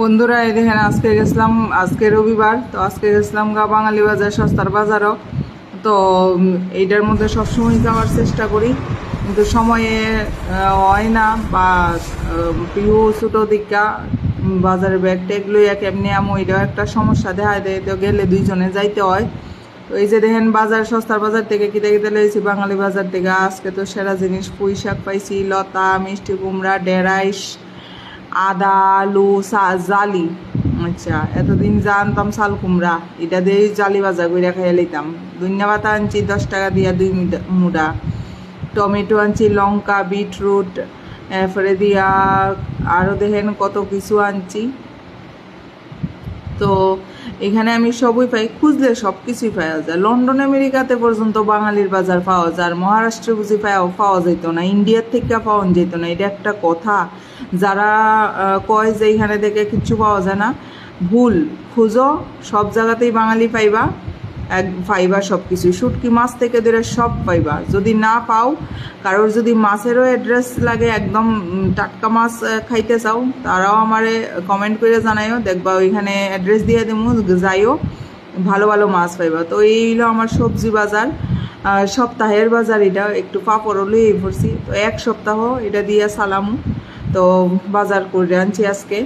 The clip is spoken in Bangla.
বন্ধুরা এই দেখেন আজকে গেছিলাম, আজকে রবিবার, তো আজকে গেছিলাম বাঙালি বাজার, সস্তার বাজারও। তো এইটার মধ্যে সবসময় যাওয়ার চেষ্টা করি, কিন্তু সময়ে হয় না, বা প্রিয় ছোটো দিকা বাজারের ব্যাগটা এগুলো কেমনি আমি ওইটাও একটা সমস্যা দেখা দেয়। তো গেলে দুইজনে যাইতে হয়। তো এই যে দেখেন বাজার, সস্তার বাজার থেকে কিতে কিতে লইছি বাঙালি বাজার থেকে। আজকে তো সেরা জিনিস পুঁই শাক পাইছি, লতা, মিষ্টি কুমড়া, ঢেঁড়াইশ, আদা, আলু, জালি। আচ্ছা, এতদিন যা আনতাম শাল কুমড়া, এটা দিয়ে জালি ভাজা করে খাইয়ে লইতাম। ধনিয়া পাতা আনছি 10 টাকা দিয়া 2 মুঠা। টমেটো আনছি, লঙ্কা, বিটরুট, এরপরে দিয়া আরও দেখেন কত কিছু আনছি। তো এখানে আমি সবই পাই, খুঁজলে সব কিছুই পাওয়া যায়। লন্ডন আমেরিকাতে পর্যন্ত বাঙালির বাজার পাওয়া যায়, আর মহারাষ্ট্রে বুঝি পাওয়া যেত না, ইন্ডিয়ার থেকে পাওয়া যেত না। এটা একটা কথা, যারা কয় যে এখানে থেকে কিচ্ছু পাওয়া যায় না, ভুল। খুঁজো, সব জায়গাতেই বাঙালি পাইবা, পাইবা সব কিছু। শুটকি মাছ থেকে ধরে সব পাইবা। যদি না পাও, কারোর যদি মাছেরও অ্যাড্রেস লাগে, একদম টাটকা মাছ খাইতে চাও, তারাও আমারে কমেন্ট করে জানাইও, দেখবা ওইখানে অ্যাড্রেস দিয়ে দেবো, যাইও, ভালো ভালো মাছ পাইবা। তো এই হলো আমার সবজি বাজার, সপ্তাহের বাজার। এটা একটু পাপড় হলে এই পড়ছি, তো এক সপ্তাহ এটা দিয়ে সালামু। তো বাজার করে আনছি আজকে।